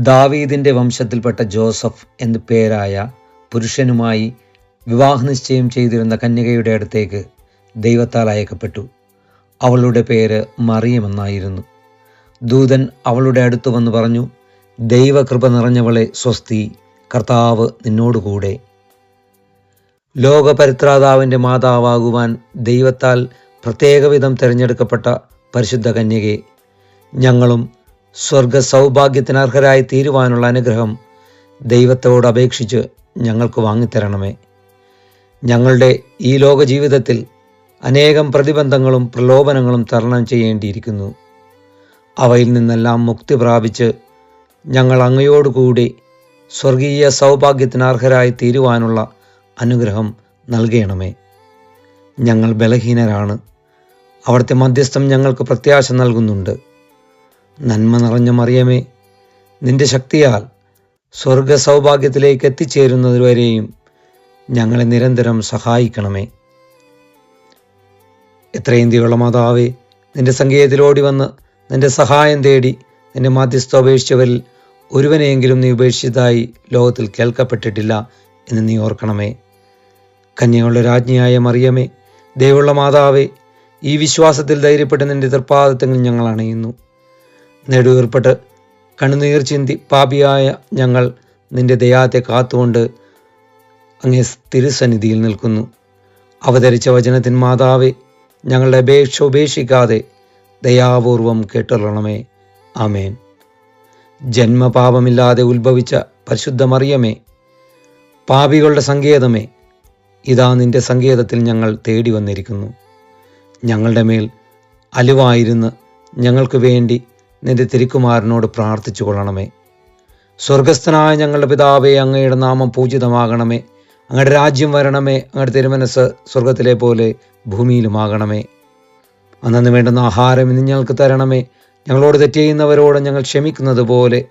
ദാവീദിന്റെ വംശത്തിൽപ്പെട്ട ജോസഫ് എന്നു പേരായ പുരുഷനുമായി വിവാഹനിശ്ചയം ചെയ്തിരുന്ന കന്യകയുടെ അടുത്തേക്ക് ദൈവത്താൽ അയക്കപ്പെട്ടു. അവളുടെ പേര് മറിയമെന്നായിരുന്നു. ദൂതൻ അവളുടെ അടുത്തു വന്ന് പറഞ്ഞു, ദൈവകൃപ നിറഞ്ഞവളെ സ്വസ്തി, കർത്താവ് നിന്നോടുകൂടെ. ലോകപരിത്രാതാവിൻ്റെ മാതാവാകുവാൻ ദൈവത്താൽ പ്രത്യേകവിധം തിരഞ്ഞെടുക്കപ്പെട്ട പരിശുദ്ധ കന്യകെ, ഞങ്ങളും സ്വർഗ സൗഭാഗ്യത്തിന് അർഹരായി തീരുവാനുള്ള അനുഗ്രഹം ദൈവത്തോട് അപേക്ഷിച്ച് ഞങ്ങൾക്ക് വാങ്ങിത്തരണമേ. ഞങ്ങളുടെ ഈ ലോക ജീവിതത്തിൽ അനേകം പ്രതിബന്ധങ്ങളും പ്രലോഭനങ്ങളും തരണം ചെയ്യേണ്ടിയിരിക്കുന്നു. അവയിൽ നിന്നെല്ലാം മുക്തി പ്രാപിച്ച് ഞങ്ങൾ അങ്ങയോടുകൂടി സ്വർഗീയ സൗഭാഗ്യത്തിന് അർഹരായി തീരുവാനുള്ള അനുഗ്രഹം നൽകണമേ. ഞങ്ങൾ ബലഹീനരാണ്. അവിടുത്തെ മധ്യസ്ഥം ഞങ്ങൾക്ക് പ്രത്യാശ നൽകുന്നുണ്ട്. നന്മ നിറഞ്ഞ മറിയമേ, നിന്റെ ശക്തിയാൽ സ്വർഗ സൗഭാഗ്യത്തിലേക്ക് എത്തിച്ചേരുന്നതുവരെയും ഞങ്ങളെ നിരന്തരം സഹായിക്കണമേ. എത്രയും ദയുള്ള മാതാവേ, നിന്റെ സങ്കേതത്തിൽ ഓടി വന്ന് നിന്റെ സഹായം തേടി നിന്റെ മധ്യസ്ഥം ഉപേക്ഷിച്ചവരിൽ ഒരുവനെയെങ്കിലും നീ ഉപേക്ഷിച്ചതായി ലോകത്തിൽ കേൾക്കപ്പെട്ടിട്ടില്ല എന്ന് നീ ഓർക്കണമേ. കന്യകളുടെ രാജ്ഞിയായ മറിയമേ, ദയവുള്ള മാതാവേ, ഈ വിശ്വാസത്തിൽ ധൈര്യപ്പെട്ട് നിന്റെ തൃപ്പാദത്തിൽ ഞങ്ങൾ അണയുന്നു. നെടുവീർപ്പെട്ട് കണ്ണുനീർ ചിന്തി പാപിയായ ഞങ്ങൾ നിന്റെ ദയാത്തെ കാത്തുകൊണ്ട് അങ്ങേ തിരുസന്നിധിയിൽ നിൽക്കുന്നു. അവതരിച്ച വചനത്തിൻ മാതാവേ, ഞങ്ങളുടെ അപേക്ഷ ഉപേക്ഷിക്കാതെ ദയാപൂർവം കേട്ടുള്ളണമേ. ആമേൻ. ജന്മപാപമില്ലാതെ ഉത്ഭവിച്ച പരിശുദ്ധ മറിയമേ, പാപികളുടെ സങ്കേതമേ, ഇതാ നിന്റെ സങ്കേതത്തിൽ ഞങ്ങൾ തേടി വന്നിരിക്കുന്നു. ഞങ്ങളുടെ മേൽ അലിവായിരുന്ന് ഞങ്ങൾക്ക് വേണ്ടി നിന്റെ തിരുക്കുമാരനോട് പ്രാർത്ഥിച്ചു കൊള്ളണമേ. സ്വർഗസ്ഥനായ ഞങ്ങളുടെ പിതാവേ, അങ്ങയുടെ നാമം പൂജിതമാകണമേ. അങ്ങയുടെ രാജ്യം വരണമേ. അങ്ങയുടെ തിരുമനസ് സ്വർഗത്തിലെ പോലെ ഭൂമിയിലുമാകണമേ. അന്നു വേണ്ടുന്ന ആഹാരം ഇന്ന് ഞങ്ങൾക്ക് തരണമേ. ഞങ്ങളോട് തെറ്റ് ചെയ്യുന്നവരോട് ഞങ്ങൾ ക്ഷമിക്കുന്നത് പോലെ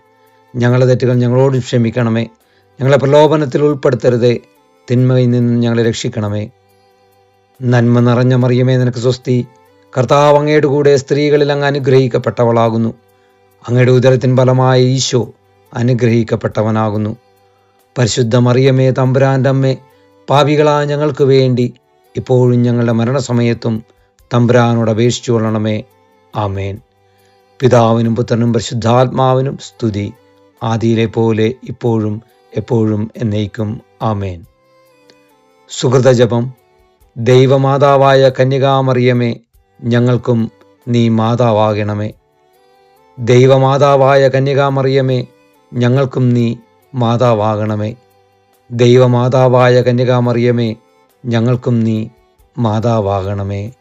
ഞങ്ങളുടെ തെറ്റുകൾ ഞങ്ങളോടും ക്ഷമിക്കണമേ. ഞങ്ങളെ പ്രലോഭനത്തിൽ ഉൾപ്പെടുത്തരുതേ, തിന്മയിൽ നിന്ന് ഞങ്ങളെ രക്ഷിക്കണമേ. നന്മ നിറഞ്ഞ മറിയമേ, നിനക്ക് സ്വസ്തി, കർത്താവ് അങ്ങയുടെ കൂടെ സ്ത്രീകളിൽ അങ്ങ് അനുഗ്രഹിക്കപ്പെട്ടവളാകുന്നു. അങ്ങയുടെ ഉദരത്തിൻ ഫലമായ ഈശോ അനുഗ്രഹിക്കപ്പെട്ടവനാകുന്നു. പരിശുദ്ധ മറിയമേ, തമ്പുരാൻ്റെ അമ്മേ, പാപികളായ ഞങ്ങൾക്ക് വേണ്ടി ഇപ്പോഴും ഞങ്ങളുടെ മരണസമയത്തും തമ്പുരാനോട് അപേക്ഷിച്ചു കൊള്ളണമേ. ആമേൻ. പിതാവിനും പുത്രനും പരിശുദ്ധാത്മാവിനും സ്തുതി, ആദിയിലെ പോലെ ഇപ്പോഴും എപ്പോഴും എന്നേക്കും. ആമേൻ. സുഹൃതജപം. ദൈവമാതാവായ കന്യകാമറിയമേ, ഞങ്ങൾക്കും നീ മാതാവാകണമേ. ദൈവമാതാവായ കന്യകാമറിയമേ, ഞങ്ങൾക്കും നീ മാതാവാകണമേ. ദൈവമാതാവായ കന്യകാമറിയമേ, ഞങ്ങൾക്കും നീ മാതാവാകണമേ.